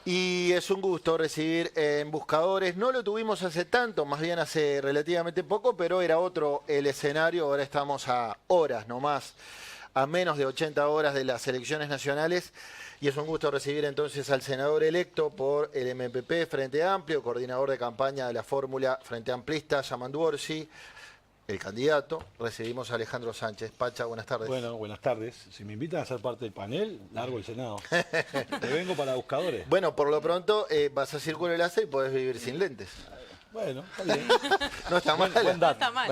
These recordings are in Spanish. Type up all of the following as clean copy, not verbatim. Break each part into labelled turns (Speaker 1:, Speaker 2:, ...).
Speaker 1: Y es un gusto recibir en Buscadores. No lo tuvimos hace tanto, más bien hace relativamente poco, pero era otro el escenario. Ahora estamos a horas nomás, a menos de 80 horas de las elecciones nacionales. Y es un gusto recibir entonces al senador electo por el MPP, Frente Amplio, coordinador de campaña de la fórmula Frente Amplista, Yamandu Orsi, el candidato. Recibimos a Alejandro Sánchez. Pacha, buenas tardes.
Speaker 2: Bueno, buenas tardes. Si me invitan a ser parte del panel, largo el Senado. Te vengo para Buscadores.
Speaker 1: Bueno, por lo pronto vas a Círculo Enlace y podés vivir sin lentes.
Speaker 2: Bueno, está bien.
Speaker 1: No está mal.
Speaker 2: Buen dato,
Speaker 3: No está mal.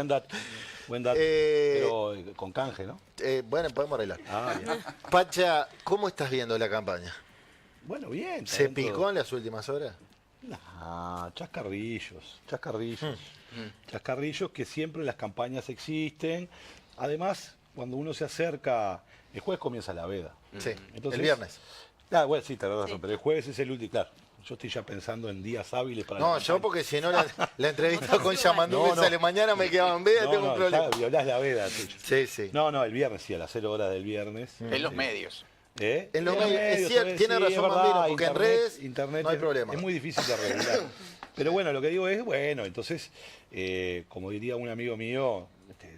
Speaker 2: buen dato. Pero con canje, ¿no?
Speaker 1: Bueno, podemos arreglar.
Speaker 2: Bien.
Speaker 1: Pacha, ¿cómo estás viendo la campaña?
Speaker 2: Bueno, bien. está
Speaker 1: ¿Se
Speaker 2: dentro-
Speaker 1: picó en las últimas horas?
Speaker 2: Nah, chascarrillos. Chascarrillos que siempre en las campañas existen. Además, cuando uno se acerca, el jueves comienza la veda.
Speaker 1: Sí,
Speaker 2: Entonces-
Speaker 1: el viernes.
Speaker 2: Bueno, sí, tenés razón,
Speaker 3: Sí.
Speaker 2: pero el jueves es el último, claro. Yo estoy ya pensando en días hábiles para
Speaker 1: No,
Speaker 2: la
Speaker 1: yo
Speaker 2: campaña.
Speaker 1: porque si no la entrevista con Yamandu
Speaker 2: No,
Speaker 1: me sale mañana, me quedaba en veda, tengo un problema.
Speaker 2: ya violás la veda. tuyo.
Speaker 1: Sí, sí.
Speaker 2: No, el viernes, sí, a las 0 horas del viernes.
Speaker 4: En los medios.
Speaker 1: En los medios, es cierto, tiene
Speaker 2: sí,
Speaker 1: razón
Speaker 2: es verdad,
Speaker 1: Bambino, porque en redes
Speaker 2: internet
Speaker 1: no hay
Speaker 2: es-
Speaker 1: problema.
Speaker 2: Es muy difícil de regular. Pero bueno, lo que digo es, bueno, entonces, como diría un amigo mío,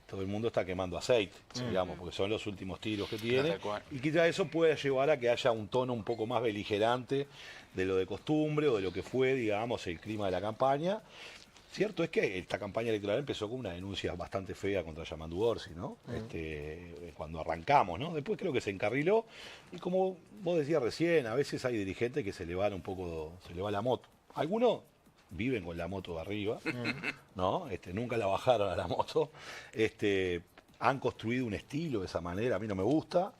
Speaker 2: todo el mundo está quemando aceite, digamos, porque son los últimos tiros que tiene.
Speaker 4: Tal cual.
Speaker 2: Y quizá eso pueda llevar a que haya un tono un poco más beligerante de lo de costumbre o de lo que fue, digamos, el clima de la campaña. Cierto es que esta campaña electoral empezó con una denuncia bastante fea contra Yamandu Orsi, ¿no? Cuando arrancamos, ¿no? Después creo que se encarriló y como vos decías recién, a veces hay dirigentes que se le van un poco, se le va la moto. Algunos viven con la moto de arriba, ¿no? Nunca la bajaron a la moto. Han construido un estilo de esa manera, a mí no me gusta.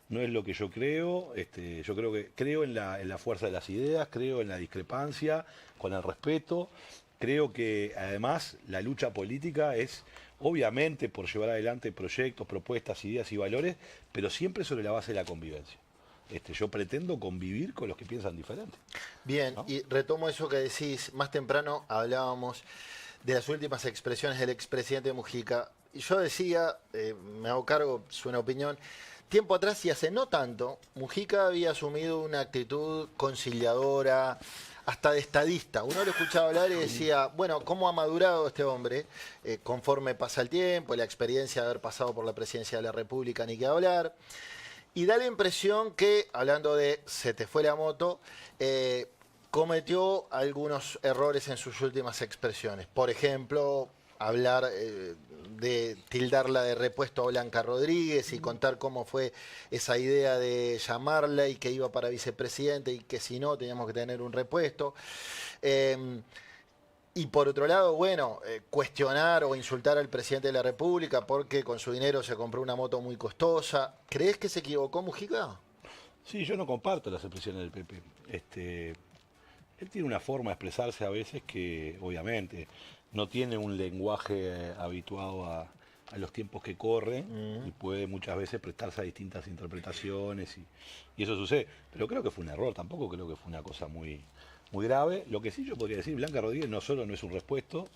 Speaker 2: No es lo que yo creo, yo creo en la fuerza de las ideas, creo en la discrepancia, con el respeto. Creo que además la lucha política es obviamente por llevar adelante proyectos, propuestas, ideas y valores, pero siempre sobre la base de la convivencia. Yo pretendo convivir con los que piensan diferente.
Speaker 1: Bien,
Speaker 2: ¿no?
Speaker 1: y retomo eso que decís, más temprano hablábamos de las últimas expresiones del expresidente Mujica, y yo decía, me hago cargo, suena opinión, tiempo atrás y hace no tanto, Mujica había asumido una actitud conciliadora, hasta de estadista. Uno lo escuchaba hablar y decía, bueno, ¿cómo ha madurado este hombre conforme pasa el tiempo, la experiencia de haber pasado por la presidencia de la República, ni qué hablar? Y da la impresión que, hablando de se te fue la moto, cometió algunos errores en sus últimas expresiones. Por ejemplo, hablar de tildarla de repuesto a Blanca Rodríguez y contar cómo fue esa idea de llamarla y que iba para vicepresidente y que si no teníamos que tener un repuesto. Y por otro lado, bueno, cuestionar o insultar al presidente de la República porque con su dinero se compró una moto muy costosa. ¿Crees que se equivocó Mujica?
Speaker 2: Sí, yo no comparto las expresiones del PP. Él tiene una forma de expresarse a veces que, obviamente, no tiene un lenguaje habituado a los tiempos que corren y puede muchas veces prestarse a distintas interpretaciones y eso sucede. Pero creo que fue un error, tampoco creo que fue una cosa muy grave. Lo que sí yo podría decir, Blanca Rodríguez no solo no es un repuesto,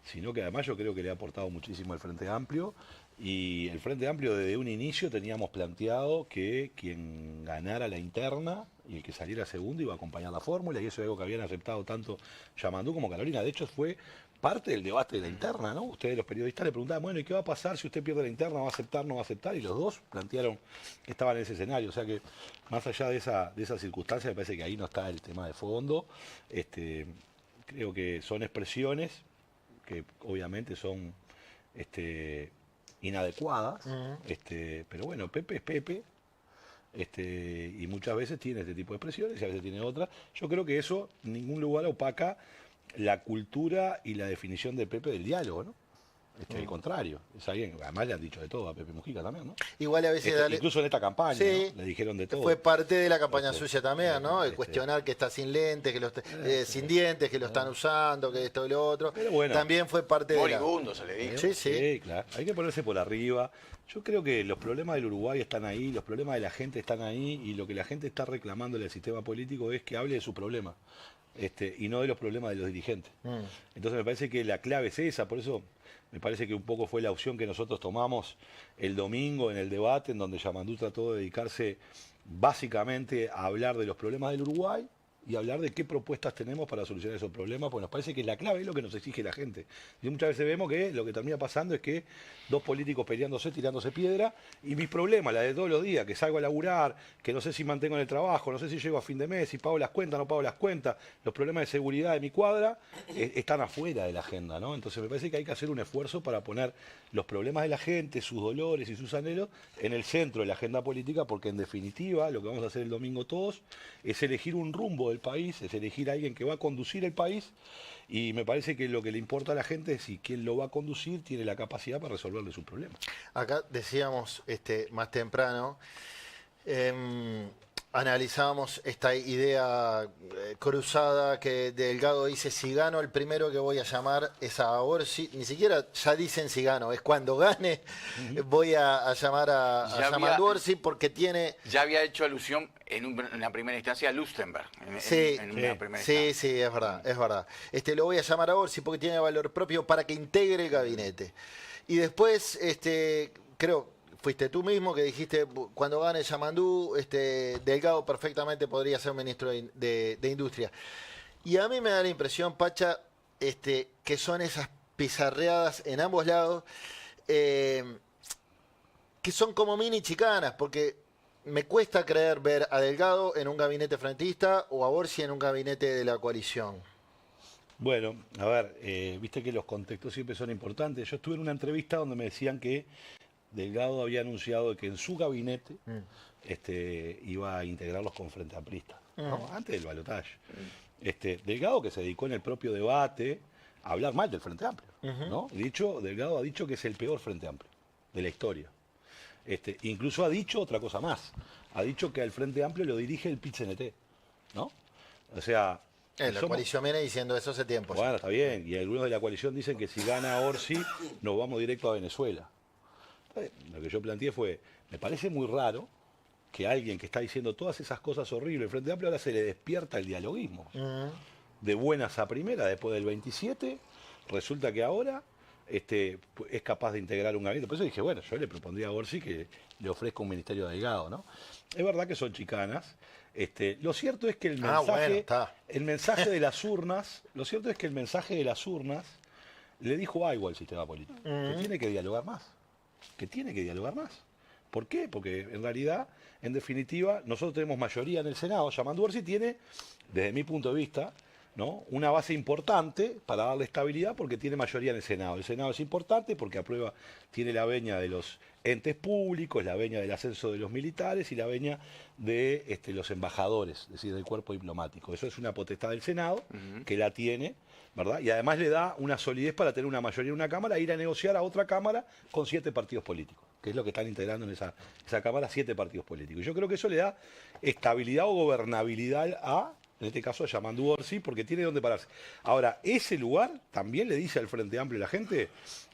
Speaker 2: sino que además yo creo que le ha aportado muchísimo al Frente Amplio. Y el Frente Amplio desde un inicio teníamos planteado que quien ganara la interna y el que saliera segundo iba a acompañar la fórmula, y eso es algo que habían aceptado tanto Yamandu como Carolina. De hecho fue parte del debate de la interna, ¿no? Ustedes los periodistas le preguntaban, bueno, ¿y qué va a pasar si usted pierde la interna? ¿Va a aceptar, no va a aceptar? Y los dos plantearon que estaban en ese escenario. O sea que más allá de esa circunstancia, me parece que ahí no está el tema de fondo. Creo que son expresiones que obviamente son inadecuadas, pero bueno, Pepe es Pepe, y muchas veces tiene este tipo de expresiones y a veces tiene otras. Yo creo que eso en ningún lugar opaca la cultura y la definición de Pepe del diálogo, ¿no? Al contrario, es alguien, además le han dicho de todo a Pepe Mujica también, ¿no?
Speaker 1: Igual a veces...
Speaker 2: Incluso en esta campaña,
Speaker 1: Sí,
Speaker 2: ¿no? Le dijeron de todo.
Speaker 1: fue parte de la campaña sucia también, ¿no? El cuestionar que está sin lentes, que sin dientes, que lo están usando, que esto y lo otro.
Speaker 2: Pero bueno.
Speaker 1: También fue parte de la...
Speaker 4: Moribundo se le dijo.
Speaker 1: Sí, sí.
Speaker 2: Sí, claro. Hay que ponerse por arriba. Yo creo que los problemas del Uruguay están ahí, los problemas de la gente están ahí, y lo que la gente está reclamando del sistema político es que hable de su problema, y no de los problemas de los dirigentes. Entonces me parece que la clave es esa, por eso me parece que un poco fue la opción que nosotros tomamos el domingo en el debate, en donde Yamandu trató de dedicarse básicamente a hablar de los problemas del Uruguay, y hablar de qué propuestas tenemos para solucionar esos problemas, pues nos parece que la clave es lo que nos exige la gente. Y muchas veces vemos que lo que termina pasando es que dos políticos peleándose, tirándose piedra, y mis problemas, la de todos los días, que salgo a laburar, que no sé si mantengo en el trabajo, no sé si llego a fin de mes, si pago las cuentas, no pago las cuentas, los problemas de seguridad de mi cuadra, están afuera de la agenda, ¿no? Entonces me parece que hay que hacer un esfuerzo para poner los problemas de la gente, sus dolores y sus anhelos en el centro de la agenda política, porque en definitiva lo que vamos a hacer el domingo todos es elegir un rumbo del país, es elegir a alguien que va a conducir el país, y me parece que lo que le importa a la gente es si quien lo va a conducir tiene la capacidad para resolverle sus problemas.
Speaker 1: Acá decíamos más temprano, analizábamos esta idea cruzada que Delgado dice: si gano, el primero que voy a llamar es a Orsi. Ni siquiera ya dicen si gano, es cuando gane voy a llamar a Yamandu Orsi, porque tiene...
Speaker 3: Ya había hecho alusión en una primera instancia a Lustenberg.
Speaker 1: Sí,
Speaker 3: Sí,
Speaker 1: es verdad, es verdad. Lo voy a llamar a Orsi porque tiene valor propio para que integre el gabinete. Y después, creo... Fuiste tú mismo que dijiste, cuando gane Yamandu, Delgado perfectamente podría ser ministro de Industria. Y a mí me da la impresión, Pacha, que son esas pizarreadas en ambos lados, que son como mini chicanas, porque me cuesta creer ver a Delgado en un gabinete frentista o a Orsi en un gabinete de la coalición.
Speaker 2: Bueno, a ver, viste que los contextos siempre son importantes. Yo estuve en una entrevista donde me decían que Delgado había anunciado que en su gabinete iba a integrarlos con Frente Amplista, ¿no? Antes del balotaje. Delgado, que se dedicó en el propio debate a hablar mal del Frente Amplio, ¿no? Delgado ha dicho que es el peor Frente Amplio de la historia. Incluso ha dicho otra cosa más. Ha dicho que al Frente Amplio lo dirige el PIT-CNT, ¿no? O sea...
Speaker 1: La coalición viene diciendo eso hace tiempo.
Speaker 2: Bueno, está bien. Y algunos de la coalición dicen que si gana Orsi, nos vamos directo a Venezuela. Lo que yo planteé fue, me parece muy raro que alguien que está diciendo todas esas cosas horribles, el Frente Amplio, ahora se le despierta el dialoguismo. De buenas a primera, después del 27, resulta que ahora es capaz de integrar un gabinete. Por eso dije, bueno, yo le propondría a Orsi que le ofrezca un ministerio Delgado, ¿no? Es verdad que son chicanas. Lo cierto es que el mensaje de las urnas, lo cierto es que el mensaje de las urnas le dijo algo al sistema político, que tiene que dialogar más. ¿Por qué? Porque en realidad, en definitiva, nosotros tenemos mayoría en el Senado. Yamandu Orsi tiene, desde mi punto de vista, ¿no?, una base importante para darle estabilidad porque tiene mayoría en el Senado. El Senado es importante porque tiene la veña de los entes públicos, la veña del ascenso de los militares y la veña de los embajadores, es decir, del cuerpo diplomático. Eso es una potestad del Senado que la tiene, ¿verdad? Y además le da una solidez para tener una mayoría en una Cámara e ir a negociar a otra Cámara con 7 partidos políticos, que es lo que están integrando en esa Cámara, 7 partidos políticos. Y yo creo que eso le da estabilidad o gobernabilidad en este caso a Yamandu Orsi, porque tiene donde pararse. Ahora, ese lugar también le dice al Frente Amplio a la gente: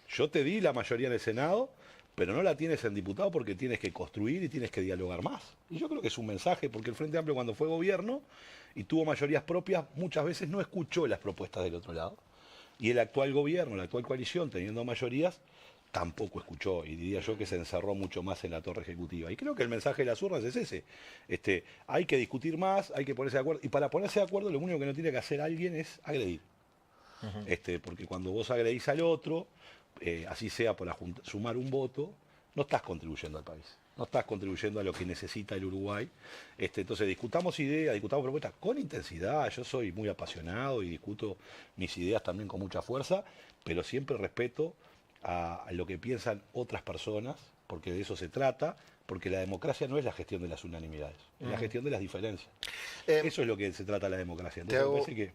Speaker 2: yo te di la mayoría en el Senado, pero no la tienes en diputado porque tienes que construir y tienes que dialogar más. Y yo creo que es un mensaje, porque el Frente Amplio, cuando fue gobierno y tuvo mayorías propias, muchas veces no escuchó las propuestas del otro lado. Y el actual gobierno, la actual coalición, teniendo mayorías, tampoco escuchó, y diría yo que se encerró mucho más en la torre ejecutiva. Y creo que el mensaje de las urnas es ese. Hay que discutir más, hay que ponerse de acuerdo. Y para ponerse de acuerdo, lo único que no tiene que hacer alguien es agredir. Porque cuando vos agredís al otro, así sea por sumar un voto, no estás contribuyendo al país. No estás contribuyendo a lo que necesita el Uruguay. Entonces discutamos ideas, discutamos propuestas con intensidad. Yo soy muy apasionado y discuto mis ideas también con mucha fuerza, pero siempre respeto a lo que piensan otras personas, porque de eso se trata, porque la democracia no es la gestión de las unanimidades, es la gestión de las diferencias. Eso es lo que se trata la democracia. Entonces me parece que,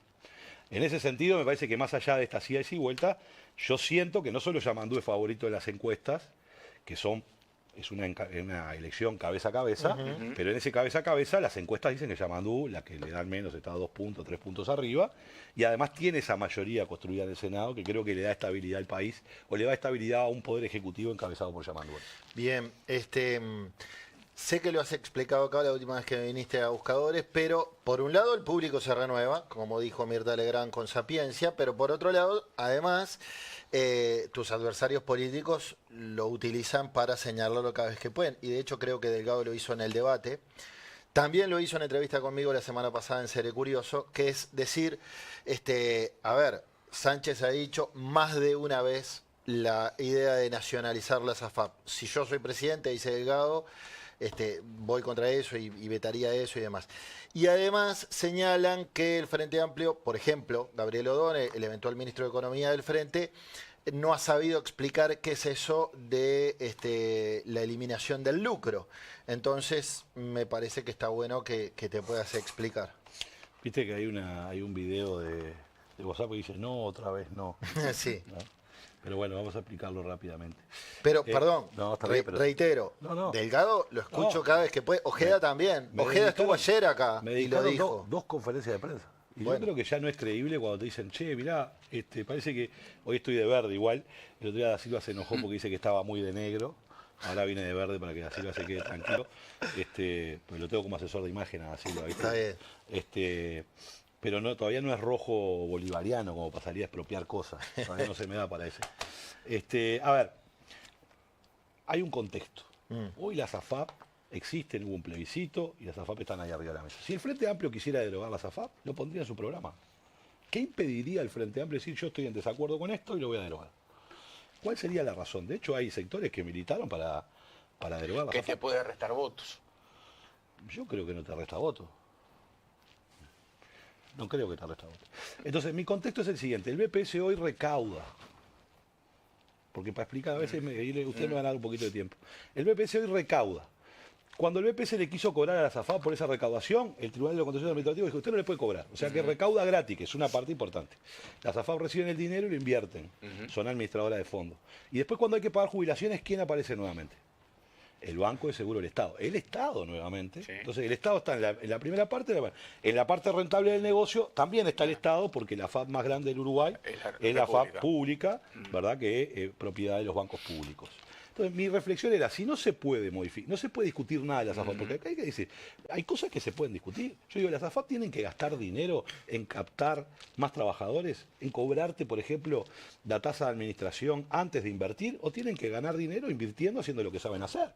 Speaker 2: en ese sentido, me parece que más allá de estas idas y vueltas, yo siento que no solo Yamandu es favorito de las encuestas, que es una elección cabeza a cabeza, pero en ese cabeza a cabeza las encuestas dicen que Yamandu, la que le dan menos, está 2 puntos, 3 puntos arriba, y además tiene esa mayoría construida en el Senado que creo que le da estabilidad al país, o le da estabilidad a un poder ejecutivo encabezado por Yamandu.
Speaker 1: Bien, sé que lo has explicado acá la última vez que viniste a Buscadores, pero por un lado el público se renueva, como dijo Mirta Legrand, con sapiencia, pero por otro lado, además, tus adversarios políticos lo utilizan para señalarlo cada vez que pueden. Y de hecho creo que Delgado lo hizo en el debate, También lo hizo en entrevista conmigo la semana pasada en Seré Curioso, que es decir, a ver, Sánchez ha dicho más de una vez la idea de nacionalizar las AFAP. Si yo soy presidente, dice Delgado, voy contra eso y vetaría eso y demás. Y además señalan que el Frente Amplio, por ejemplo, Gabriel Odone, el eventual ministro de Economía del Frente, no ha sabido explicar qué es eso de la eliminación del lucro. Entonces, me parece que está bueno que te puedas explicar.
Speaker 2: Viste que hay un video de WhatsApp que dice, no, otra vez no.
Speaker 1: Sí.
Speaker 2: ¿No? Pero bueno, vamos a explicarlo rápidamente.
Speaker 1: Pero, perdón,
Speaker 2: no, está bien, pero...
Speaker 1: reitero,
Speaker 2: No.
Speaker 1: Delgado lo escucho cada vez que puede. Ojeda también. Ojeda estuvo ayer acá y lo dijo.
Speaker 2: Dos conferencias de prensa. Y
Speaker 1: bueno,
Speaker 2: yo creo que ya no es creíble cuando te dicen, che, mirá, parece que hoy estoy de verde igual. El otro día Da Silva se enojó porque dice que estaba muy de negro. Ahora viene de verde para que Da Silva se quede tranquilo. Pues lo tengo como asesor de imagen a Da Silva, ¿viste?
Speaker 1: Está bien.
Speaker 2: Pero no, todavía no es rojo bolivariano como pasaría a expropiar cosas. Todavía no se me da para ese. A ver, hay un contexto. Hoy las AFAP existen, hubo un plebiscito y las AFAP están ahí arriba de la mesa. Si el Frente Amplio quisiera derogar las AFAP, lo pondría en su programa. ¿Qué impediría al Frente Amplio decir yo estoy en desacuerdo con esto y lo voy a derogar? ¿Cuál sería la razón? De hecho, hay sectores que militaron para derogar las AFAP.
Speaker 3: ¿Qué te puede restar votos?
Speaker 2: Yo creo que no te resta votos. No creo que te resta votos. Entonces, mi contexto es el siguiente. El BPS hoy recauda. Porque para explicar, a veces ustedes me van a dar un poquito de tiempo. El BPS hoy recauda. Cuando el BPS le quiso cobrar a la AFAP por esa recaudación, el Tribunal de lo Contencioso Administrativo dijo, usted no le puede cobrar. O sea que recauda gratis, que es una parte importante. Las AFAP reciben el dinero y lo invierten. Son administradoras de fondos. Y después cuando hay que pagar jubilaciones, ¿quién aparece nuevamente? El Banco de Seguro del Estado. El Estado nuevamente. Sí. Entonces el Estado está en la primera parte. En la parte rentable del negocio también está el Estado, porque la AFAP más grande del Uruguay es la AFAP pública, ¿verdad? Que es propiedad de los bancos públicos. Entonces, mi reflexión era, si no se puede modificar, no se puede discutir nada de las AFAP, porque acá hay que decir, hay cosas que se pueden discutir. Yo digo, las AFAP tienen que gastar dinero en captar más trabajadores, en cobrarte, por ejemplo, la tasa de administración antes de invertir, o tienen que ganar dinero invirtiendo, haciendo lo que saben hacer.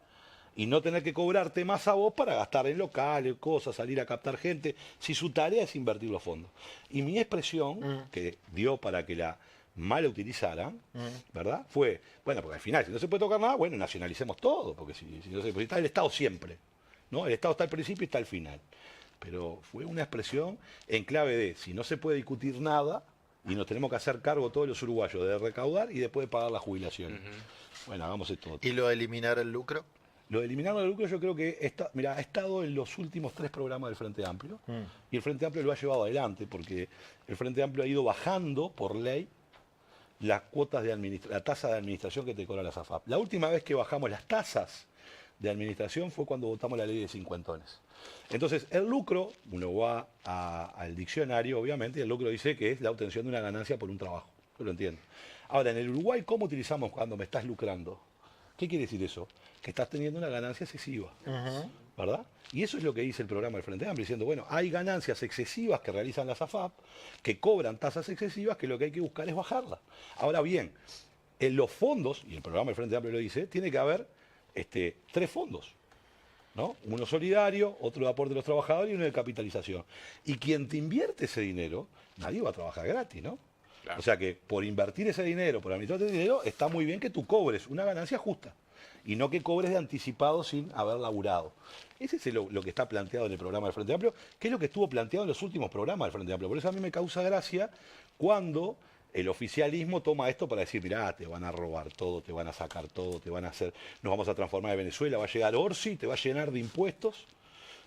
Speaker 2: Y no tener que cobrarte más a vos para gastar en locales, cosas, salir a captar gente, si su tarea es invertir los fondos. Y mi expresión, que dio para que la mal utilizaran, ¿verdad? Fue, bueno, porque al final, si no se puede tocar nada, bueno, nacionalicemos todo, porque si no se puede, está el Estado siempre, ¿no? El Estado está al principio y está al final. Pero fue una expresión en clave de, si no se puede discutir nada, y nos tenemos que hacer cargo todos los uruguayos de recaudar y después de pagar la jubilación. Bueno, hagamos esto.
Speaker 1: ¿Y lo de eliminar el lucro?
Speaker 2: Lo de eliminar el lucro yo creo que ha estado en los últimos 3 programas del Frente Amplio, y el Frente Amplio lo ha llevado adelante, porque el Frente Amplio ha ido bajando por ley las cuotas de la tasa de administración que te cobra la AFAP. La última vez que bajamos las tasas de administración fue cuando votamos la ley de cincuentones. Entonces, el lucro, uno va al diccionario, obviamente, y el lucro dice que es la obtención de una ganancia por un trabajo. Yo lo entiendo. Ahora, en el Uruguay, ¿cómo utilizamos cuando me estás lucrando? ¿Qué quiere decir eso? Que estás teniendo una ganancia excesiva, ¿verdad? Y eso es lo que dice el programa del Frente Amplio, diciendo, bueno, hay ganancias excesivas que realizan las AFAP, que cobran tasas excesivas, que lo que hay que buscar es bajarlas. Ahora bien, en los fondos, y el programa del Frente Amplio lo dice, tiene que haber 3 fondos, ¿no? Uno solidario, otro de aporte de los trabajadores y uno de capitalización. Y quien te invierte ese dinero, nadie va a trabajar gratis, ¿no? Claro. O sea que por invertir ese dinero, por administrar ese dinero, está muy bien que tú cobres una ganancia justa y no que cobres de anticipado sin haber laburado. Ese es lo que está planteado en el programa del Frente Amplio, que es lo que estuvo planteado en los últimos programas del Frente Amplio. Por eso a mí me causa gracia cuando el oficialismo toma esto para decir, mirá, te van a robar todo, te van a sacar todo, te van a hacer, nos vamos a transformar en Venezuela, va a llegar Orsi, te va a llenar de impuestos.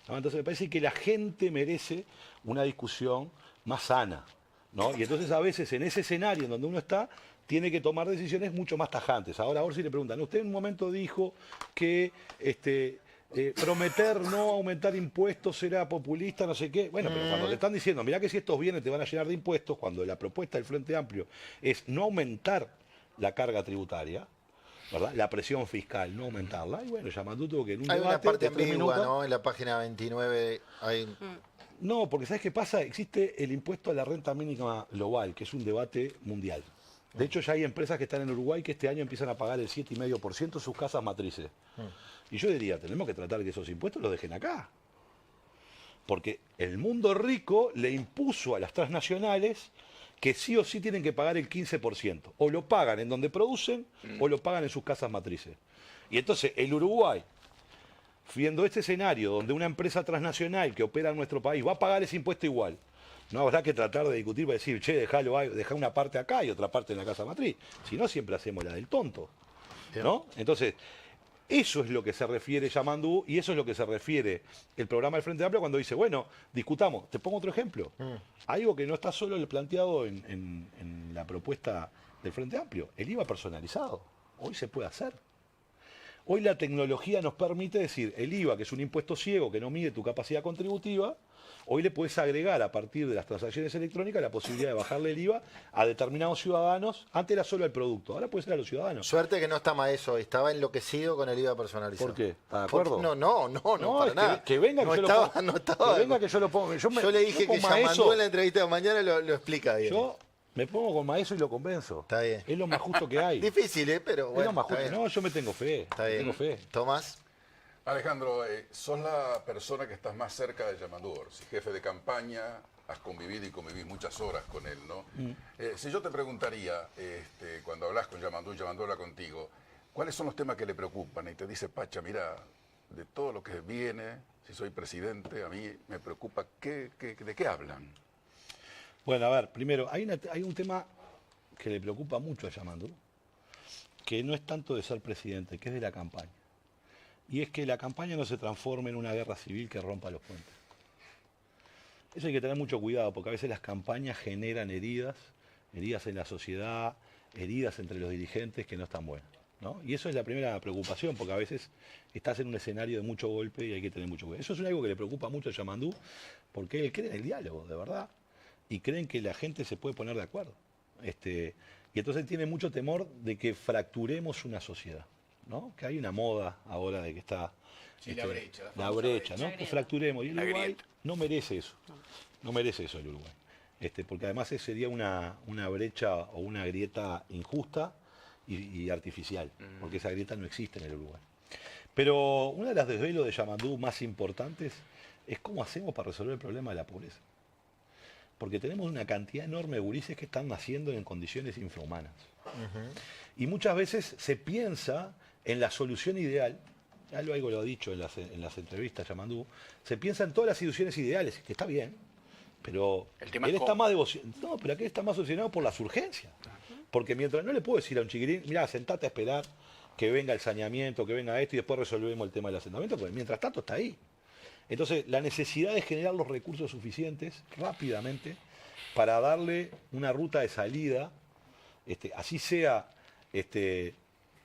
Speaker 2: Entonces me parece que la gente merece una discusión más sana, ¿no? Y entonces a veces en ese escenario en donde uno está, tiene que tomar decisiones mucho más tajantes. Ahora a Orsi le preguntan, usted en un momento dijo que prometer no aumentar impuestos era populista, no sé qué. Bueno, pero cuando le están diciendo, mirá que si estos bienes te van a llenar de impuestos, cuando la propuesta del Frente Amplio es no aumentar la carga tributaria, ¿verdad? La presión fiscal, no aumentarla. Y bueno, Yamatú tuvo que en un
Speaker 1: hay
Speaker 2: debate
Speaker 1: una parte
Speaker 2: de 3
Speaker 1: ambigua,
Speaker 2: minutos,
Speaker 1: ¿no? En la página 29 hay...
Speaker 2: No, porque ¿sabes qué pasa? Existe el impuesto a la renta mínima global, que es un debate mundial. De hecho, ya hay empresas que están en Uruguay que este año empiezan a pagar el 7,5% de sus casas matrices. Y yo diría, tenemos que tratar de que esos impuestos los dejen acá. Porque el mundo rico le impuso a las transnacionales que sí o sí tienen que pagar el 15%. O lo pagan en donde producen o lo pagan en sus casas matrices. Y entonces el Uruguay, viendo este escenario donde una empresa transnacional que opera en nuestro país va a pagar ese impuesto igual, no habrá que tratar de discutir para decir, che, dejá una parte acá y otra parte en la casa matriz. Si no, siempre hacemos la del tonto. ¿No? Entonces, eso es lo que se refiere Yamandú y eso es lo que se refiere el programa del Frente Amplio cuando dice, bueno, discutamos. Te pongo otro ejemplo. Algo que no está solo planteado en la propuesta del Frente Amplio. El IVA personalizado. Hoy se puede hacer. Hoy la tecnología nos permite decir, el IVA, que es un impuesto ciego que no mide tu capacidad contributiva, hoy le puedes agregar a partir de las transacciones electrónicas la posibilidad de bajarle el IVA a determinados ciudadanos. Antes era solo al producto, ahora puede ser a los ciudadanos.
Speaker 1: Suerte que no está Maeso, estaba enloquecido con el IVA personalizado.
Speaker 2: ¿Por qué? ¿Está de acuerdo?
Speaker 1: No, para nada.
Speaker 2: Que venga que yo lo ponga. Que venga que yo lo ponga.
Speaker 1: Yo le dije que Yamandú en la entrevista de mañana lo explica bien.
Speaker 2: Yo me pongo con Maeso y lo convenzo.
Speaker 1: Está bien.
Speaker 2: Es lo más justo que hay.
Speaker 1: Difícil, pero bueno.
Speaker 2: Es lo más justo. No, yo me tengo fe.
Speaker 1: Está bien.
Speaker 2: Tengo fe.
Speaker 1: Tomás.
Speaker 4: Alejandro, sos la persona que estás más cerca de Yamandú Orsi, jefe de campaña, has convivido y convivís muchas horas con él, ¿no? Si yo te preguntaría, cuando hablas con Yamandú habla contigo, ¿cuáles son los temas que le preocupan? Y te dice, Pacha, mira, de todo lo que viene, si soy presidente, a mí me preocupa, ¿de qué hablan?
Speaker 2: Bueno, a ver, primero, hay un tema que le preocupa mucho a Yamandú, que no es tanto de ser presidente, que es de la campaña. Y es que la campaña no se transforme en una guerra civil que rompa los puentes. Eso hay que tener mucho cuidado, porque a veces las campañas generan heridas en la sociedad, heridas entre los dirigentes que no están buenas, ¿no? Y eso es la primera preocupación, porque a veces estás en un escenario de mucho golpe y hay que tener mucho cuidado. Eso es algo que le preocupa mucho a Yamandú, porque él cree en el diálogo, de verdad, y creen que la gente se puede poner de acuerdo. Y entonces tiene mucho temor de que fracturemos una sociedad, ¿no? Que hay una moda ahora de que está...
Speaker 3: Sí, la brecha.
Speaker 2: La brecha, ¿no? Que fracturemos. Y el Uruguay no merece eso. No merece eso el Uruguay. Porque además sería una brecha o una grieta injusta y artificial, porque esa grieta no existe en el Uruguay. Pero una de las desvelos de Yamandú más importantes es cómo hacemos para resolver el problema de la pobreza. Porque tenemos una cantidad enorme de gurises que están naciendo en condiciones infrahumanas. Y muchas veces se piensa en la solución ideal, algo lo ha dicho en las entrevistas Yamandú, se piensa en todas las soluciones ideales, que está bien, pero él está más no, pero aquel está más obsesionado por las urgencias. Porque mientras no le puedo decir a un chiquirín, mirá, sentate a esperar que venga el saneamiento, que venga esto y después resolvemos el tema del asentamiento, porque mientras tanto está ahí. Entonces, la necesidad de generar los recursos suficientes rápidamente para darle una ruta de salida, así sea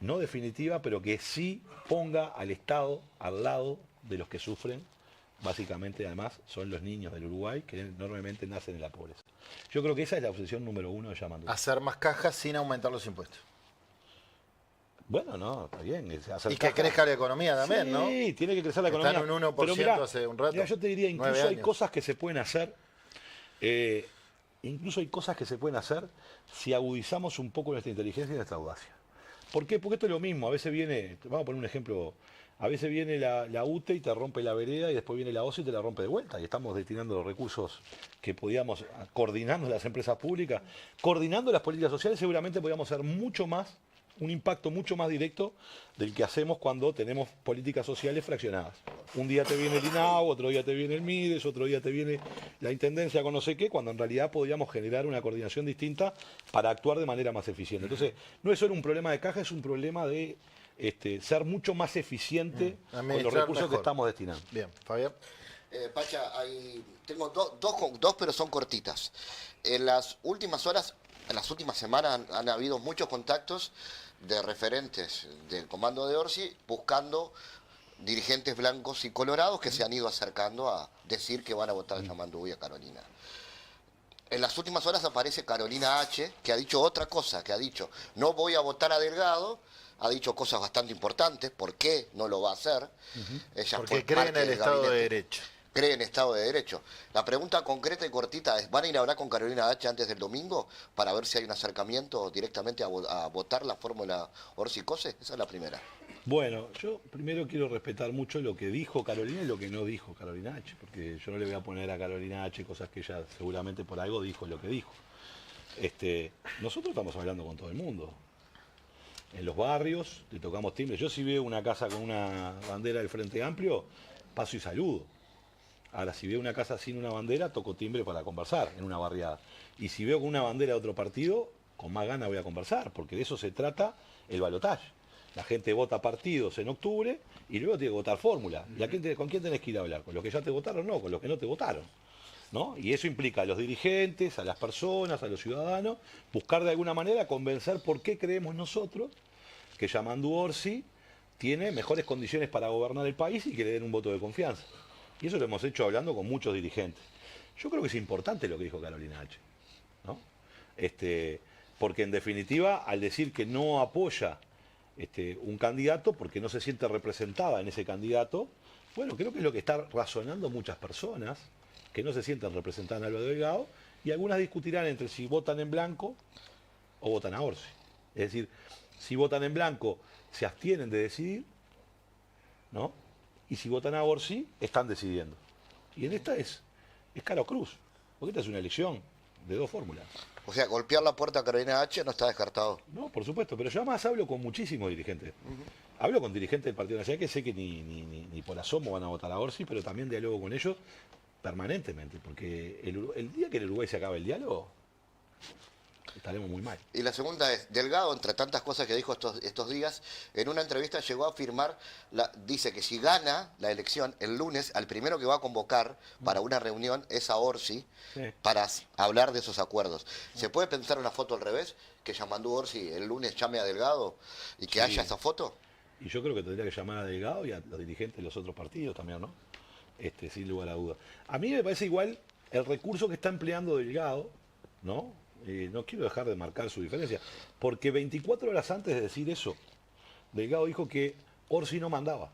Speaker 2: no definitiva, pero que sí ponga al Estado al lado de los que sufren. Básicamente, además, son los niños del Uruguay que enormemente nacen en la pobreza. Yo creo que esa es la obsesión número uno de Yamandú.
Speaker 1: Hacer más cajas sin aumentar los impuestos.
Speaker 2: Bueno, no, está bien.
Speaker 1: Y que crezca la economía también,
Speaker 2: sí,
Speaker 1: ¿no?
Speaker 2: Sí, tiene que crecer la economía.
Speaker 1: Está en un 1%
Speaker 2: pero mirá,
Speaker 1: hace un rato.
Speaker 2: Mirá, yo te diría,
Speaker 1: 9
Speaker 2: incluso hay
Speaker 1: años.
Speaker 2: cosas que se pueden hacer. Incluso hay cosas que se pueden hacer si agudizamos un poco nuestra inteligencia y nuestra audacia. ¿Por qué? Porque esto es lo mismo. A veces viene, vamos a poner un ejemplo, a veces viene la UTE y te rompe la vereda y después viene la OCE y te la rompe de vuelta. Y estamos destinando los recursos que podíamos, coordinando las empresas públicas, coordinando las políticas sociales, seguramente podríamos hacer mucho más, un impacto mucho más directo del que hacemos cuando tenemos políticas sociales fraccionadas. Un día te viene el INAU, otro día te viene el MIDES, otro día te viene la Intendencia con no sé qué, cuando en realidad podríamos generar una coordinación distinta para actuar de manera más eficiente. Entonces, no es solo un problema de caja, es un problema de ser mucho más eficiente con los recursos
Speaker 1: mejor
Speaker 2: que estamos destinando.
Speaker 1: Bien, Fabián.
Speaker 5: Pacha, tengo dos, pero son cortitas. En las últimas horas, en las últimas semanas han habido muchos contactos de referentes del comando de Orsi buscando dirigentes blancos y colorados que se han ido acercando a decir que van a votar a Yamandú y a Carolina. En las últimas horas aparece Carolina H., que ha dicho otra cosa, que ha dicho, no voy a votar a Delgado, ha dicho cosas bastante importantes, ¿por qué no lo va a hacer? Ella
Speaker 1: Porque
Speaker 5: fue
Speaker 1: cree en
Speaker 5: parte
Speaker 1: el
Speaker 5: del
Speaker 1: Estado de
Speaker 5: gabinete.
Speaker 1: Derecho.
Speaker 5: Cree en Estado de Derecho. La pregunta concreta y cortita es, ¿van a ir a hablar con Carolina H. antes del domingo para ver si hay un acercamiento directamente a votar la fórmula Orsi-Cose? Esa es la primera.
Speaker 2: Bueno, yo primero quiero respetar mucho lo que dijo Carolina y lo que no dijo Carolina H, porque yo no le voy a poner a Carolina H cosas que ella seguramente por algo dijo lo que dijo. Nosotros estamos hablando con todo el mundo. En los barrios le tocamos timbre. Yo si veo una casa con una bandera del Frente Amplio, paso y saludo. Ahora, si veo una casa sin una bandera, toco timbre para conversar en una barriada. Y si veo con una bandera de otro partido, con más ganas voy a conversar, porque de eso se trata el balotaje. La gente vota partidos en octubre y luego tiene que votar fórmula. ¿Y con quién tenés que ir a hablar? ¿Con los que ya te votaron? No, con los que no te votaron, ¿no? Y eso implica a los dirigentes, a las personas, a los ciudadanos, buscar de alguna manera convencer por qué creemos nosotros que Yamandu Orsi tiene mejores condiciones para gobernar el país y que le den un voto de confianza. Y eso lo hemos hecho hablando con muchos dirigentes. Yo creo que es importante lo que dijo Carolina H, ¿no? Porque en definitiva, al decir que no apoya un candidato porque no se siente representada en ese candidato, bueno, creo que es lo que están razonando muchas personas que no se sienten representadas en Álvaro Delgado, y algunas discutirán entre si votan en blanco o votan a Orsi. Es decir, si votan en blanco se abstienen de decidir, ¿no? Y si votan a Orsi, están decidiendo. Y en esta es cara o cruz, porque esta es una elección de dos fórmulas.
Speaker 5: O sea, golpear la puerta a Carolina H no está descartado.
Speaker 2: No, por supuesto, pero yo además hablo con muchísimos dirigentes. Hablo con dirigentes del Partido Nacional que sé que ni por asomo van a votar a Orsi, pero también dialogo con ellos permanentemente, porque el día que en Uruguay se acabe el diálogo, estaremos muy mal.
Speaker 5: Y la segunda es, Delgado, entre tantas cosas que dijo estos días, en una entrevista llegó a afirmar, dice que si gana la elección el lunes, al primero que va a convocar para una reunión es a Orsi,
Speaker 2: Sí.
Speaker 5: para hablar de esos acuerdos. ¿Se puede pensar una foto al revés? Que Yamandu Orsi el lunes llame a Delgado y que haya esa foto.
Speaker 2: Y yo creo que tendría que llamar a Delgado y a los dirigentes de los otros partidos también, ¿no? Sin lugar a duda. A mí me parece igual el recurso que está empleando Delgado, ¿no? No quiero dejar de marcar su diferencia, porque 24 horas antes de decir eso, Delgado dijo que Orsi no mandaba.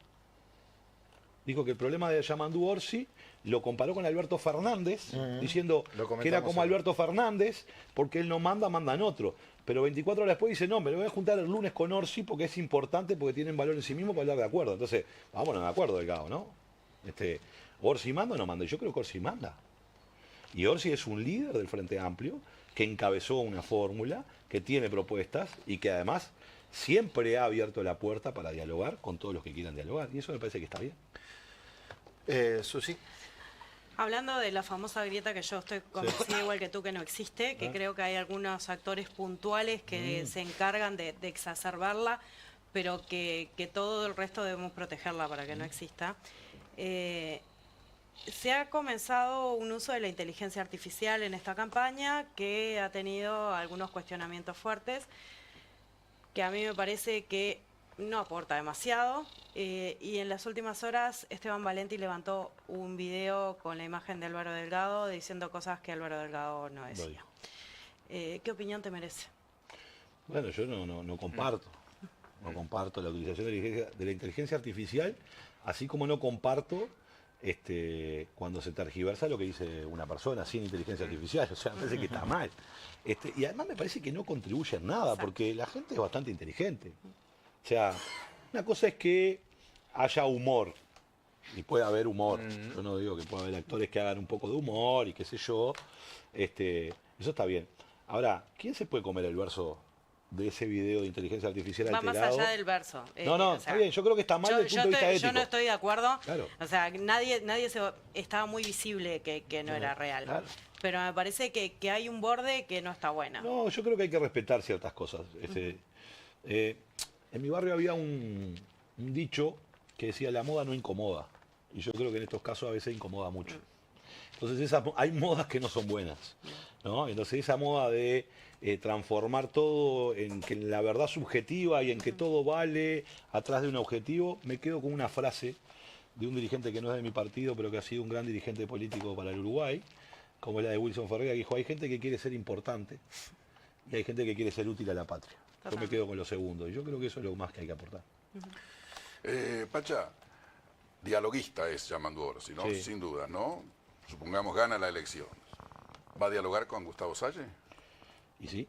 Speaker 2: Dijo que el problema de Yamandu Orsi lo comparó con Alberto Fernández, diciendo que era como Alberto Fernández, porque él no manda, mandan otro. Pero 24 horas después dice, no, me lo voy a juntar el lunes con Orsi porque es importante, porque tienen valor en sí mismo para hablar de acuerdo. Entonces, vámonos de acuerdo, Delgado, ¿no? ¿Orsi manda o no manda? Yo creo que Orsi manda. Y Orsi es un líder del Frente Amplio que encabezó una fórmula, que tiene propuestas y que además siempre ha abierto la puerta para dialogar con todos los que quieran dialogar. Y eso me parece que está bien.
Speaker 1: Susi.
Speaker 6: Hablando de la famosa grieta, que yo estoy convencida igual que tú que no existe, que creo que hay algunos actores puntuales que se encargan de exacerbarla, pero que todo el resto debemos protegerla para que no exista. Se ha comenzado un uso de la inteligencia artificial en esta campaña que ha tenido algunos cuestionamientos fuertes, que a mí me parece que no aporta demasiado, y en las últimas horas Esteban Valenti levantó un video con la imagen de Álvaro Delgado diciendo cosas que Álvaro Delgado no decía. ¿Qué opinión te merece?
Speaker 2: Bueno, yo no comparto. No comparto la utilización de la inteligencia artificial, así como no comparto cuando se tergiversa lo que dice una persona sin inteligencia artificial. O sea, me parece que está mal. Y además me parece que no contribuye en nada, porque la gente es bastante inteligente. O sea, una cosa es que haya humor, y puede haber humor. Yo no digo que pueda haber actores que hagan un poco de humor y qué sé yo. Eso está bien. Ahora, ¿quién se puede comer el verso de ese video de inteligencia artificial
Speaker 6: Va
Speaker 2: alterado?
Speaker 6: más allá del verso.
Speaker 2: No,
Speaker 6: o sea,
Speaker 2: está bien. Yo creo que está mal desde el punto de vista ético.
Speaker 6: Yo no estoy de acuerdo.
Speaker 2: Claro.
Speaker 6: O sea, estaba muy visible que no era real.
Speaker 2: Claro.
Speaker 6: Pero me parece que hay un borde que no está bueno.
Speaker 2: No, yo creo que hay que respetar ciertas cosas. En mi barrio había un dicho que decía, la moda no incomoda. Y yo creo que en estos casos a veces incomoda mucho. Entonces hay modas que no son buenas, ¿no? Entonces esa moda de transformar todo en que la verdad subjetiva y en que todo vale atrás de un objetivo, me quedo con una frase de un dirigente que no es de mi partido, pero que ha sido un gran dirigente político para el Uruguay, como la de Wilson Ferreira, que dijo, hay gente que quiere ser importante y hay gente que quiere ser útil a la patria. Yo me quedo con lo segundo, y yo creo que eso es lo más que hay que aportar.
Speaker 4: Pacha, dialoguista es Yamandu Orsi, ¿no?
Speaker 2: Sí.
Speaker 4: Sin duda, ¿no? Supongamos gana la elección. ¿Va a dialogar con Gustavo Salle?
Speaker 2: ¿Y sí?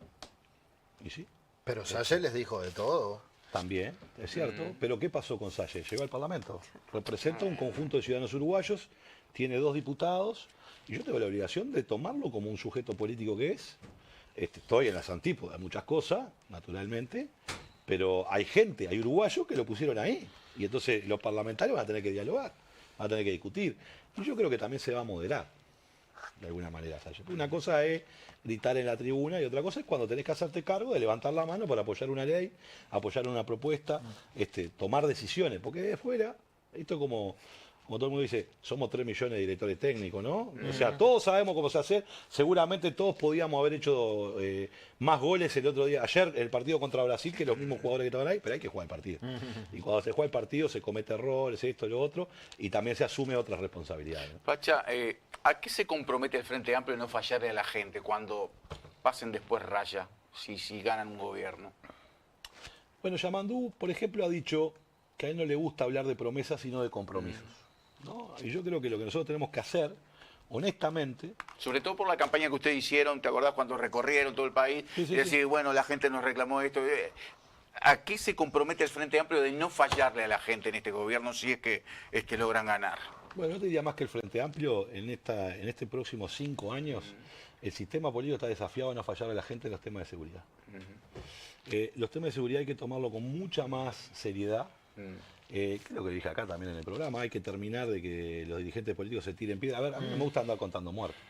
Speaker 2: ¿Y sí?
Speaker 1: Pero Salle les dijo de todo.
Speaker 2: También, es cierto. Pero ¿qué pasó con Salles? Llegó al Parlamento. Representa un conjunto de ciudadanos uruguayos, tiene 2 diputados, y yo tengo la obligación de tomarlo como un sujeto político que es. Estoy en las antípodas de muchas cosas, naturalmente, pero hay gente, hay uruguayos que lo pusieron ahí. Y entonces los parlamentarios van a tener que dialogar, van a tener que discutir. Y yo creo que también se va a moderar, de alguna manera, Salles. Una cosa es gritar en la tribuna y otra cosa es cuando tenés que hacerte cargo de levantar la mano para apoyar una ley, apoyar una propuesta, tomar decisiones. Porque de fuera, esto como todo el mundo dice, somos 3 millones de directores técnicos, ¿no? O sea, todos sabemos cómo se hace. Seguramente todos podíamos haber hecho más goles el otro día. Ayer el partido contra Brasil que los mismos jugadores que estaban ahí, pero hay que jugar el partido. Y cuando se juega el partido se comete errores, esto, lo otro, y también se asume otras responsabilidades, ¿no?
Speaker 3: Pacha, ¿a qué se compromete el Frente Amplio en no fallarle a la gente cuando pasen después raya, si ganan un gobierno?
Speaker 2: Bueno, Yamandú, por ejemplo, ha dicho que a él no le gusta hablar de promesas sino de compromisos, ¿no? Y yo creo que lo que nosotros tenemos que hacer, honestamente...
Speaker 3: Sobre todo por la campaña que ustedes hicieron, ¿te acordás cuando recorrieron todo el país?
Speaker 2: Sí, sí,
Speaker 3: Y decir, bueno, la gente nos reclamó esto. ¿A qué se compromete el Frente Amplio de no fallarle a la gente en este gobierno si es que logran ganar?
Speaker 2: Bueno, yo te diría más que el Frente Amplio, en este próximos 5 años, el sistema político está desafiado a no fallarle a la gente en los temas de seguridad. Los temas de seguridad hay que tomarlo con mucha más seriedad. Creo que dije acá también en el programa, hay que terminar de que los dirigentes políticos se tiren piedra. A ver, a mí no me gusta andar contando muertos.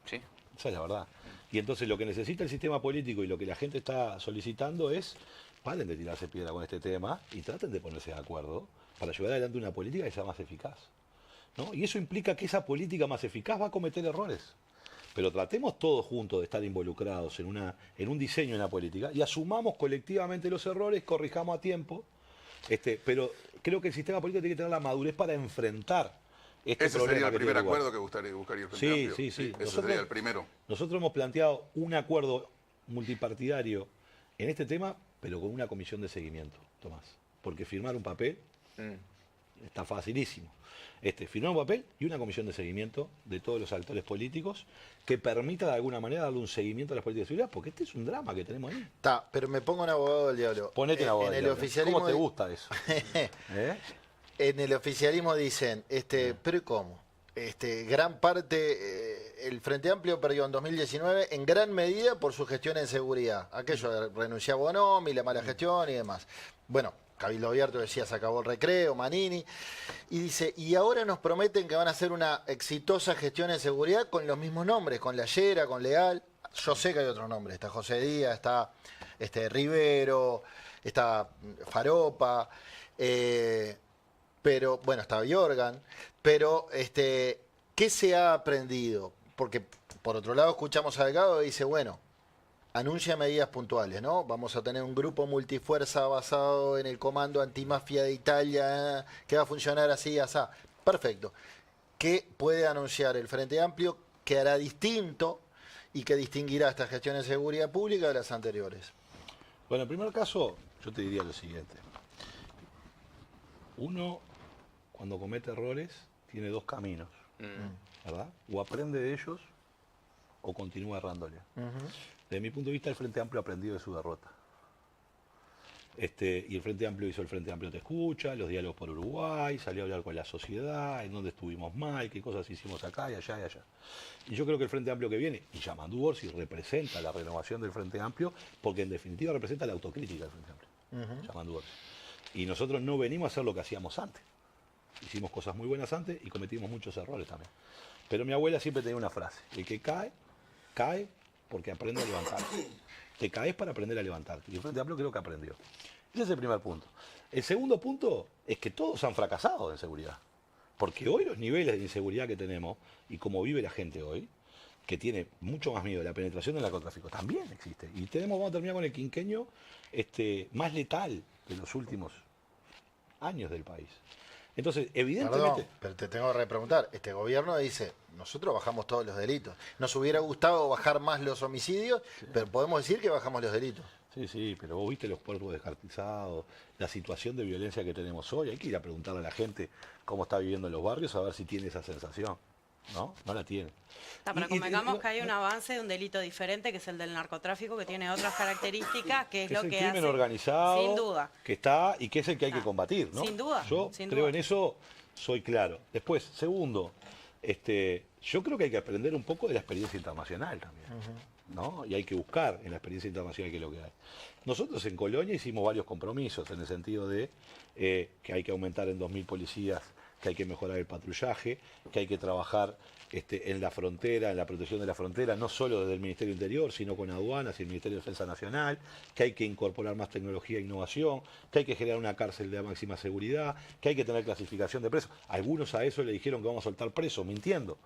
Speaker 3: ¿Sí?
Speaker 2: Esa es la verdad. Y entonces lo que necesita el sistema político y lo que la gente está solicitando es, paren de tirarse piedra con este tema y traten de ponerse de acuerdo para llevar adelante una política que sea más eficaz, ¿no? Y eso implica que esa política más eficaz va a cometer errores. Pero tratemos todos juntos de estar involucrados en un diseño de una política y asumamos colectivamente los errores, corrijamos a tiempo. Pero creo que el sistema político tiene que tener la madurez para enfrentar este
Speaker 4: Ese
Speaker 2: problema.
Speaker 4: sería el
Speaker 2: que
Speaker 4: primer
Speaker 2: tiene Uruguay.
Speaker 4: acuerdo que buscaría el Frente Amplio.
Speaker 2: Sí.
Speaker 4: Ese sería el primero.
Speaker 2: Nosotros hemos planteado un acuerdo multipartidario en este tema, pero con una comisión de seguimiento, Tomás. Porque firmar un papel está facilísimo. Firmar un papel y una comisión de seguimiento de todos los actores políticos que permita de alguna manera darle un seguimiento a las políticas de seguridad, porque este es un drama que tenemos ahí.
Speaker 1: Está, pero me pongo en abogado del diablo.
Speaker 2: Ponete en abogado
Speaker 1: En
Speaker 2: del
Speaker 1: el
Speaker 2: diablo.
Speaker 1: oficialismo
Speaker 2: ¿Cómo te gusta eso?
Speaker 1: En el oficialismo dicen, pero ¿y cómo? Gran parte, el Frente Amplio perdió en 2019 en gran medida por su gestión en seguridad. Aquello renunciaba a Bonomi, la mala gestión y demás. Bueno, Cabildo Abierto decía, se acabó el recreo, Manini. Y dice, y ahora nos prometen que van a hacer una exitosa gestión en seguridad con los mismos nombres, con Llayera, con Leal. Yo sé que hay otros nombres, está José Díaz, está Rivero, está Faropa, pero, bueno, está Biorgan. Pero, ¿qué se ha aprendido? Porque, por otro lado, escuchamos a Delgado y dice, bueno, anuncia medidas puntuales, ¿no? Vamos a tener un grupo multifuerza basado en el comando antimafia de Italia, que va a funcionar así, así. Perfecto. ¿Qué puede anunciar el Frente Amplio que hará distinto y que distinguirá esta gestión de seguridad pública de las anteriores?
Speaker 2: Bueno, en primer caso, yo te diría lo siguiente. Uno, cuando comete errores, tiene 2 caminos, ¿verdad? O aprende de ellos o continúa errándole. Desde mi punto de vista, el Frente Amplio ha aprendido de su derrota. Y el Frente Amplio hizo el Frente Amplio Te Escucha, los diálogos por Uruguay, salió a hablar con la sociedad, en dónde estuvimos mal, qué cosas hicimos acá y allá y allá. Y yo creo que el Frente Amplio que viene, y Yamandú Orsi representa la renovación del Frente Amplio, porque en definitiva representa la autocrítica del Frente Amplio, Yamandú Orsi. Y nosotros no venimos a hacer lo que hacíamos antes. Hicimos cosas muy buenas antes y cometimos muchos errores también. Pero mi abuela siempre tenía una frase, el que cae, cae porque aprende a levantarse. Te caes para aprender a levantarte. Y el Frente Amplio creo que aprendió. Ese es el primer punto. El segundo punto es que todos han fracasado en seguridad. Porque hoy los niveles de inseguridad que tenemos y cómo vive la gente hoy, que tiene mucho más miedo de la penetración del narcotráfico, también existe. Y vamos a terminar con el quinquenio más letal de los últimos años del país. Entonces, evidentemente...
Speaker 1: Perdón, pero te tengo que repreguntar. Este gobierno dice, nosotros bajamos todos los delitos. Nos hubiera gustado bajar más los homicidios, pero podemos decir que bajamos los delitos.
Speaker 2: Sí, pero vos viste los cuerpos descartizados, la situación de violencia que tenemos hoy. Hay que ir a preguntarle a la gente cómo está viviendo en los barrios, a ver si tiene esa sensación. ¿no? No la tiene.
Speaker 6: Pero convengamos que hay un avance de un delito diferente, que es el del narcotráfico, que tiene otras características, que es
Speaker 2: Que
Speaker 6: lo
Speaker 2: es el
Speaker 6: que
Speaker 2: crimen
Speaker 6: hace,
Speaker 2: organizado,
Speaker 6: sin duda.
Speaker 2: que está y que es el que hay que combatir, ¿no?
Speaker 6: Sin duda,
Speaker 2: Yo
Speaker 6: sin
Speaker 2: creo
Speaker 6: duda.
Speaker 2: en eso, soy claro. Después, segundo, yo creo que hay que aprender un poco de la experiencia internacional también, ¿no? Y hay que buscar en la experiencia internacional qué es lo que hay. Nosotros en Colonia hicimos varios compromisos en el sentido de que hay que aumentar en 2.000 policías, que hay que mejorar el patrullaje, que hay que trabajar en la frontera, en la protección de la frontera, no solo desde el Ministerio Interior, sino con aduanas y el Ministerio de Defensa Nacional, que hay que incorporar más tecnología e innovación, que hay que generar una cárcel de máxima seguridad, que hay que tener clasificación de presos. Algunos a eso le dijeron que vamos a soltar presos, mintiendo,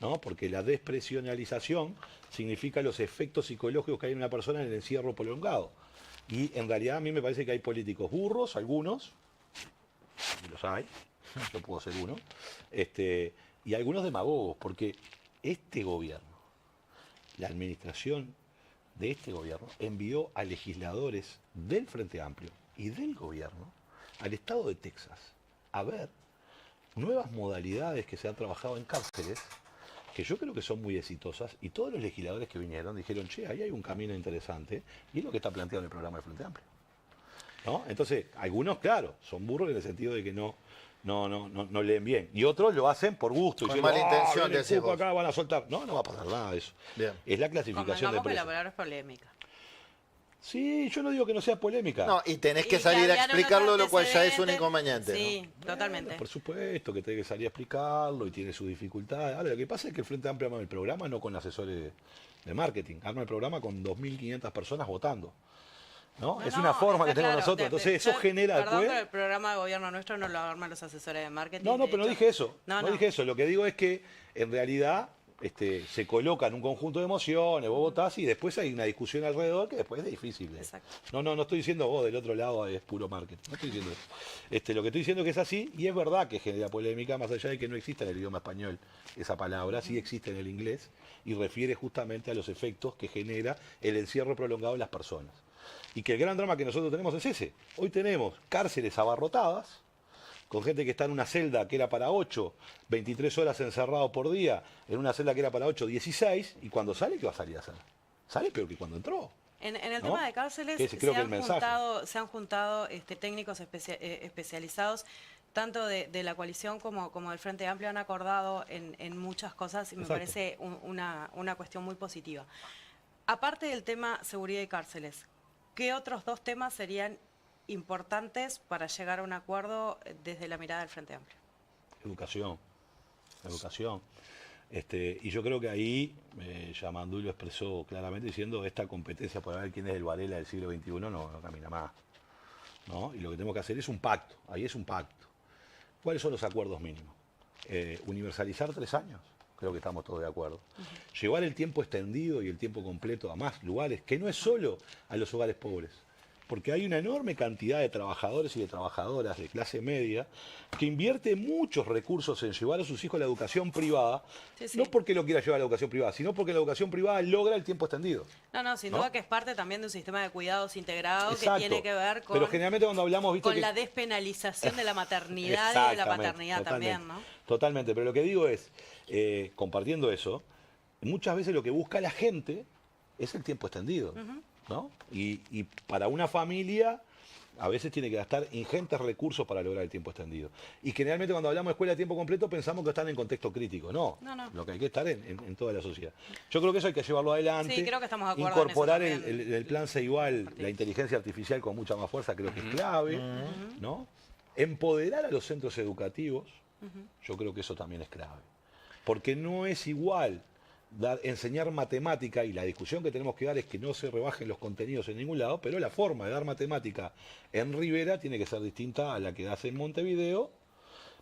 Speaker 2: ¿no? Porque la despresionalización significa los efectos psicológicos que hay en una persona en el encierro prolongado. Y en realidad a mí me parece que hay políticos burros, algunos, y los hay, yo puedo ser uno, y algunos demagogos, porque este gobierno, la administración de este gobierno, envió a legisladores del Frente Amplio y del gobierno al estado de Texas a ver nuevas modalidades que se han trabajado en cárceles, que yo creo que son muy exitosas, y todos los legisladores que vinieron dijeron, che, ahí hay un camino interesante, y es lo que está planteado en el programa del Frente Amplio, ¿no? Entonces, algunos, claro, son burros en el sentido de que no leen bien. Y otros lo hacen por gusto.
Speaker 1: Con
Speaker 2: diciendo,
Speaker 1: mala intención,
Speaker 2: viene el
Speaker 1: decís
Speaker 2: cupo
Speaker 1: vos.
Speaker 2: acá, van a soltar. No va a pasar nada de eso.
Speaker 1: Bien.
Speaker 2: Es la clasificación de
Speaker 6: Convengamos que la
Speaker 2: presos.
Speaker 6: palabra es polémica.
Speaker 2: Sí, yo no digo que no sea polémica.
Speaker 1: No, y tenés que
Speaker 6: Y
Speaker 1: salir a
Speaker 6: habían unos
Speaker 1: explicarlo, lo cual ya es un
Speaker 6: antecedentes.
Speaker 1: inconveniente.
Speaker 6: Sí, totalmente.
Speaker 2: Por supuesto que tiene que salir a explicarlo y tiene sus dificultades. Ahora, lo que pasa es que el Frente Amplio arma el programa no con asesores de marketing, arma el programa con 2.500 personas votando, ¿no? Es una forma que
Speaker 6: está
Speaker 2: tenemos
Speaker 6: claro.
Speaker 2: nosotros. Entonces eso genera
Speaker 6: Perdón,
Speaker 2: después...
Speaker 6: pero el programa de gobierno nuestro no lo arman los asesores de marketing.
Speaker 2: No,
Speaker 6: de
Speaker 2: pero no
Speaker 6: hecho.
Speaker 2: dije eso.
Speaker 6: No,
Speaker 2: No
Speaker 6: no.
Speaker 2: dije eso. Lo que digo es que en realidad se coloca en un conjunto de emociones, vos votás y después hay una discusión alrededor que después es difícil.
Speaker 6: Exacto.
Speaker 2: No estoy diciendo vos del otro lado es puro marketing. No estoy diciendo eso. Lo que estoy diciendo es que es así y es verdad que genera polémica, más allá de que no exista en el idioma español esa palabra, sí existe en el inglés y refiere justamente a los efectos que genera el encierro prolongado en las personas. Y que el gran drama que nosotros tenemos es ese. Hoy tenemos cárceles abarrotadas, con gente que está en una celda que era para 8, 23 horas encerrado por día, en una celda que era para 8, 16, y cuando sale, ¿qué va a salir a hacer? Sale peor que cuando entró.
Speaker 6: En el
Speaker 2: ¿no?
Speaker 6: tema de cárceles
Speaker 2: Ese creo que el mensaje.
Speaker 6: se han juntado técnicos especializados, tanto de la coalición como del Frente Amplio, han acordado en muchas cosas y me
Speaker 2: Exacto.
Speaker 6: parece una cuestión muy positiva. Aparte del tema seguridad y cárceles, ¿qué otros dos temas serían importantes para llegar a un acuerdo desde la mirada del Frente Amplio?
Speaker 2: Educación. Y yo creo que ahí Yamandú lo expresó claramente diciendo esta competencia por ver quién es el Varela del siglo XXI no camina más, ¿no? Y lo que tenemos que hacer es un pacto, ahí es un pacto. ¿Cuáles son los acuerdos mínimos? Universalizar 3 años, creo que estamos todos de acuerdo. Llevar el tiempo extendido y el tiempo completo a más lugares, que no es solo a los hogares pobres, porque hay una enorme cantidad de trabajadores y de trabajadoras de clase media que invierte muchos recursos en llevar a sus hijos a la educación privada,
Speaker 6: Sí.
Speaker 2: no porque lo quiera llevar a la educación privada, sino porque la educación privada logra el tiempo extendido.
Speaker 6: No, sin
Speaker 2: ¿no?
Speaker 6: duda que es parte también de un sistema de cuidados integrado
Speaker 2: Exacto.
Speaker 6: que tiene que ver con,
Speaker 2: Pero generalmente cuando hablamos, viste
Speaker 6: con
Speaker 2: que...
Speaker 6: la despenalización de la maternidad y de la
Speaker 2: Exactamente,
Speaker 6: paternidad
Speaker 2: totalmente,
Speaker 6: también, ¿no?
Speaker 2: Totalmente, pero lo que digo es, compartiendo eso, muchas veces lo que busca la gente es el tiempo extendido, ¿no? Y para una familia a veces tiene que gastar ingentes recursos para lograr el tiempo extendido. Y generalmente cuando hablamos de escuela de tiempo completo pensamos que están en contexto crítico. No,
Speaker 6: No.
Speaker 2: lo que hay que estar en toda la sociedad. Yo creo que eso hay que llevarlo adelante.
Speaker 6: Sí, creo que estamos de acuerdo en eso
Speaker 2: Incorporar
Speaker 6: también.
Speaker 2: el plan Ceibal, la inteligencia artificial con mucha más fuerza creo que es clave, ¿no? Empoderar a los centros educativos, yo creo que eso también es clave. Porque no es igual enseñar matemática, y la discusión que tenemos que dar es que no se rebajen los contenidos en ningún lado, pero la forma de dar matemática en Rivera tiene que ser distinta a la que das en Montevideo,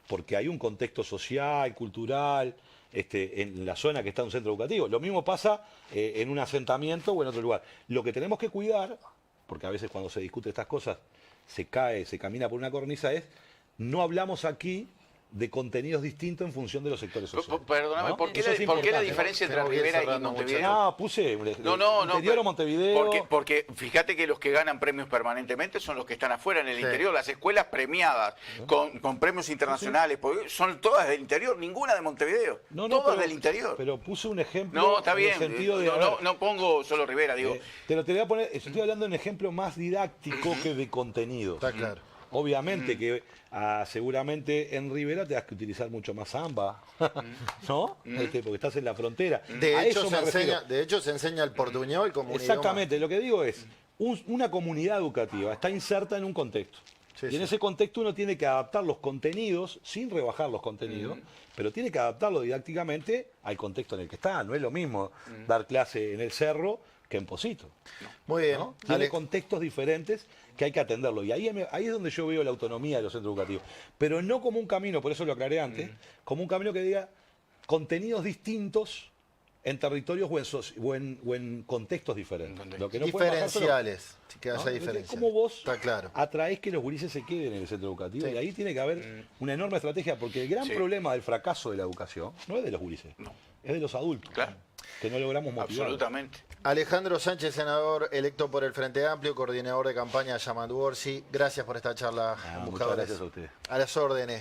Speaker 2: porque hay un contexto social, cultural, en la zona que está un centro educativo. Lo mismo pasa en un asentamiento o en otro lugar. Lo que tenemos que cuidar, porque a veces cuando se discute estas cosas se camina por una cornisa, es no hablamos aquí de contenidos distintos en función de los sectores sociales.
Speaker 3: Perdóname,
Speaker 2: ¿no?
Speaker 3: ¿por qué
Speaker 2: Eso es
Speaker 3: la
Speaker 2: importante.
Speaker 3: diferencia entre
Speaker 1: Tengo que ir
Speaker 3: Rivera y
Speaker 1: cerrando mucho.
Speaker 3: Montevideo?
Speaker 2: No, puse
Speaker 3: No,
Speaker 2: interior o Montevideo.
Speaker 3: Porque fíjate que los que ganan premios permanentemente son los que están afuera en el
Speaker 1: Sí.
Speaker 3: interior. Las escuelas premiadas con premios internacionales porque son todas del interior, ninguna de Montevideo. Todas del interior.
Speaker 2: Pero puse un ejemplo
Speaker 3: No, está
Speaker 2: en
Speaker 3: bien.
Speaker 2: el sentido de...
Speaker 3: No pongo solo Rivera, digo.
Speaker 2: te lo voy a poner, estoy hablando de un ejemplo más didáctico que de contenido.
Speaker 1: Está claro.
Speaker 2: Obviamente que seguramente en Rivera te das que utilizar mucho más samba, ¿no? Porque estás en la frontera.
Speaker 1: De
Speaker 2: A
Speaker 1: hecho,
Speaker 2: eso
Speaker 1: se
Speaker 2: me refiero.
Speaker 1: enseña, de hecho, se enseña el portuñol como un
Speaker 2: Exactamente, lo que digo es, una comunidad educativa está inserta en un contexto.
Speaker 1: Sí,
Speaker 2: y en
Speaker 1: sí.
Speaker 2: ese contexto uno tiene que adaptar los contenidos, sin rebajar los contenidos, pero tiene que adaptarlo didácticamente al contexto en el que está. No es lo mismo dar clase en el cerro que en Posito.
Speaker 1: idioma. Muy bien.
Speaker 2: ¿no? Tiene
Speaker 1: Ale-
Speaker 2: contextos diferentes que hay que atenderlo. Y ahí es donde yo veo la autonomía de los centros educativos. Pero no como un camino, por eso lo aclaré antes, como un camino que diga contenidos distintos en territorios o en contextos diferentes. Lo que no puede bajar solo-
Speaker 1: diferenciales. Que haya
Speaker 2: ¿no?
Speaker 1: diferencias.
Speaker 2: ¿Cómo vos
Speaker 1: Está claro.
Speaker 2: atraés que los gurises se queden en el centro educativo?
Speaker 1: Sí.
Speaker 2: Y ahí tiene que haber una enorme estrategia, porque el gran
Speaker 3: Sí.
Speaker 2: problema del fracaso de la educación no es de los gurises, es de los adultos,
Speaker 3: Claro.
Speaker 2: que no logramos motivar.
Speaker 3: Absolutamente.
Speaker 1: Alejandro Sánchez, senador electo por el Frente Amplio, coordinador de campaña Yamandu Orsi. Gracias por esta charla en
Speaker 2: Muchas
Speaker 1: Buscadores.
Speaker 2: gracias a ustedes.
Speaker 1: A las órdenes.